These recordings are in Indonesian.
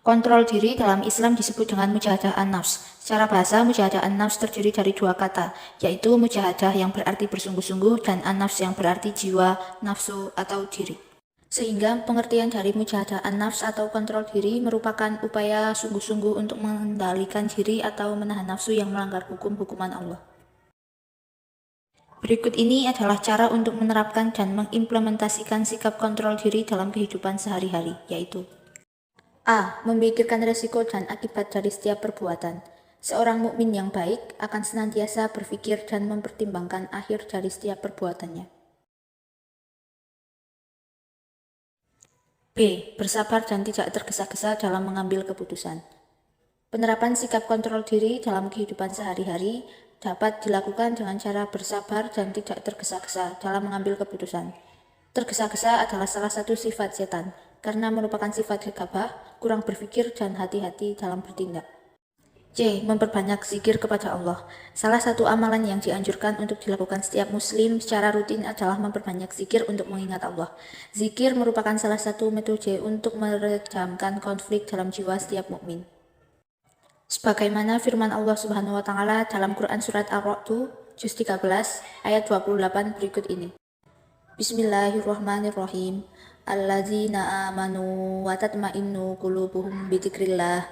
Kontrol diri dalam Islam disebut dengan mujahadah an-nafs. Secara bahasa, mujahadah an-nafs terdiri dari dua kata, yaitu mujahadah yang berarti bersungguh-sungguh dan an-nafs yang berarti jiwa, nafsu, atau diri. Sehingga pengertian dari mujahadah an-nafs atau kontrol diri merupakan upaya sungguh-sungguh untuk mengendalikan diri atau menahan nafsu yang melanggar hukum-hukuman Allah. Berikut ini adalah cara untuk menerapkan dan mengimplementasikan sikap kontrol diri dalam kehidupan sehari-hari, yaitu A. Memikirkan resiko dan akibat dari setiap perbuatan. Seorang mukmin yang baik akan senantiasa berpikir dan mempertimbangkan akhir dari setiap perbuatannya. B. Bersabar dan tidak tergesa-gesa dalam mengambil keputusan. Penerapan sikap kontrol diri dalam kehidupan sehari-hari dapat dilakukan dengan cara bersabar dan tidak tergesa-gesa dalam mengambil keputusan. Tergesa-gesa adalah salah satu sifat setan, karena merupakan sifat gegabah, kurang berpikir, dan hati-hati dalam bertindak. C. Memperbanyak zikir kepada Allah. Salah satu amalan yang dianjurkan untuk dilakukan setiap muslim secara rutin adalah memperbanyak zikir untuk mengingat Allah. Zikir merupakan salah satu metode untuk meredamkan konflik dalam jiwa setiap mukmin. Sebagaimana firman Allah Subhanahu wa taala dalam Quran surat Ar-Ra'd juz 13 ayat 28 berikut ini. Bismillahirrahmanirrahim. Alladzina amanu wa tatma'innu qulubuhum bidzikrillah.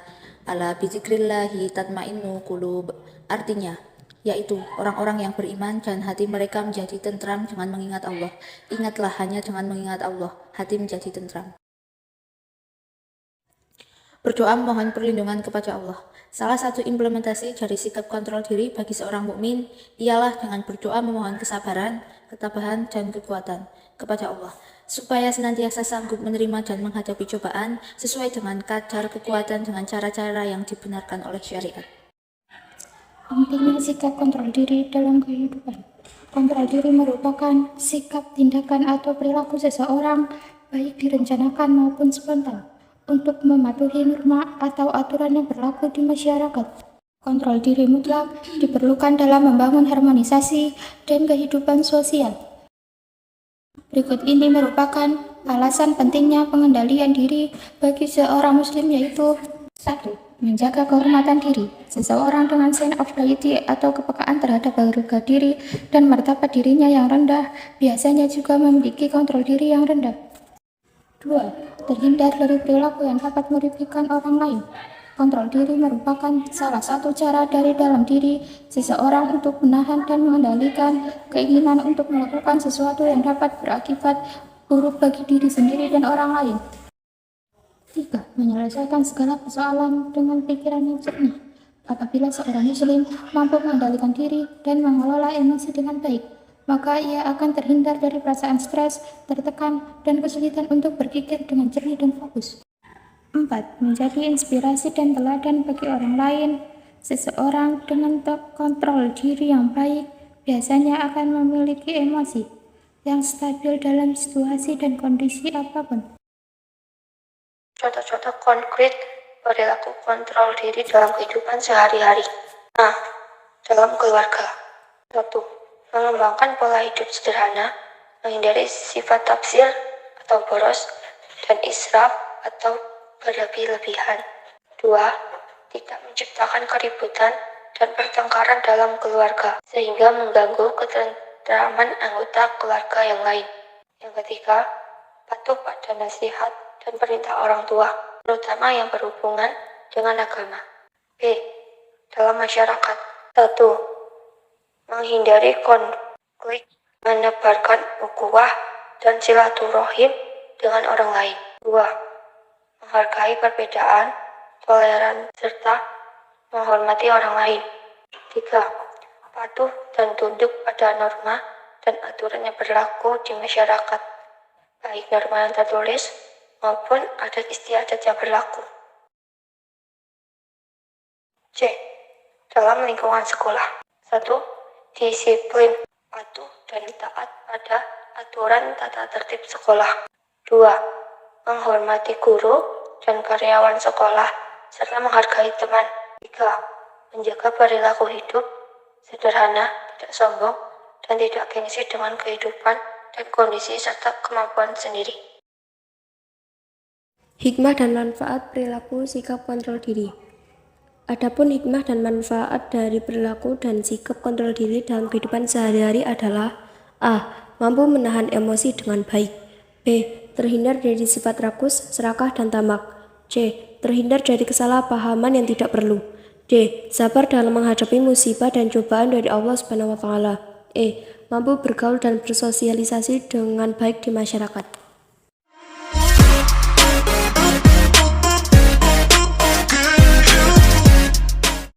Ala bidzikrillahi tatma'innu qulub. Artinya, yaitu orang-orang yang beriman dan hati mereka menjadi tentram dengan mengingat Allah. Ingatlah, hanya dengan mengingat Allah, hati menjadi tentram. Berdoa memohon perlindungan kepada Allah. Salah satu implementasi dari sikap kontrol diri bagi seorang mukmin ialah dengan berdoa memohon kesabaran, ketabahan, dan kekuatan kepada Allah, supaya senantiasa sanggup menerima dan menghadapi cobaan sesuai dengan kadar kekuatan dengan cara-cara yang dibenarkan oleh syariat. Pentingnya sikap kontrol diri dalam kehidupan. Kontrol diri merupakan sikap, tindakan, atau perilaku seseorang, baik direncanakan maupun spontan, untuk mematuhi norma atau aturan yang berlaku di masyarakat. Kontrol diri mutlak diperlukan dalam membangun harmonisasi dan kehidupan sosial. Berikut ini merupakan alasan pentingnya pengendalian diri bagi seorang muslim, yaitu 1. Menjaga kehormatan diri. Seseorang dengan sense of piety atau kepekaan terhadap harga diri dan martabat dirinya yang rendah biasanya juga memiliki kontrol diri yang rendah. 2. Terhindar dari perilaku yang dapat merugikan orang lain. Kontrol diri merupakan salah satu cara dari dalam diri seseorang untuk menahan dan mengendalikan keinginan untuk melakukan sesuatu yang dapat berakibat buruk bagi diri sendiri dan orang lain. 3. Menyelesaikan segala persoalan dengan pikiran yang jernih. Apabila seorang muslim mampu mengendalikan diri dan mengelola emosi dengan baik, maka ia akan terhindar dari perasaan stres, tertekan, dan kesulitan untuk berpikir dengan jernih dan fokus. 4. Menjadi inspirasi dan teladan bagi orang lain. Seseorang dengan kontrol diri yang baik biasanya akan memiliki emosi yang stabil dalam situasi dan kondisi apapun. Contoh-contoh konkret perilaku kontrol diri dalam kehidupan sehari-hari. Nah, dalam keluarga. 1. Mengembangkan pola hidup sederhana, menghindari sifat tafsir atau boros, dan israf atau berlebih-lebihan. 2. Tidak menciptakan keributan dan pertengkaran dalam keluarga, sehingga mengganggu ketentraman anggota keluarga yang lain. Yang ketiga, patuh pada nasihat dan perintah orang tua, terutama yang berhubungan dengan agama. B. Dalam masyarakat. 1. Menghindari konflik, menebarkan ukhuwah dan silaturahim dengan orang lain. 2. Menghargai perbedaan, toleran, serta menghormati orang lain. 3. Patuh dan tunduk pada norma dan aturan yang berlaku di masyarakat, baik norma yang tertulis maupun adat istiadat yang berlaku. C. Dalam lingkungan sekolah. 1. Disiplin, patuh dan taat pada aturan tata tertib sekolah. 2. Menghormati guru dan karyawan sekolah serta menghargai teman. 3. Menjaga perilaku hidup sederhana, tidak sombong, dan tidak gengsi dengan kehidupan dan kondisi serta kemampuan sendiri. Hikmah dan manfaat perilaku sikap kontrol diri. Adapun hikmah dan manfaat dari perilaku dan sikap kontrol diri dalam kehidupan sehari-hari adalah: A. Mampu menahan emosi dengan baik. B. Terhindar dari sifat rakus, serakah, dan tamak. C. Terhindar dari kesalahpahaman yang tidak perlu. D. Sabar dalam menghadapi musibah dan cobaan dari Allah Subhanahu wa Ta'ala. E. Mampu bergaul dan bersosialisasi dengan baik di masyarakat.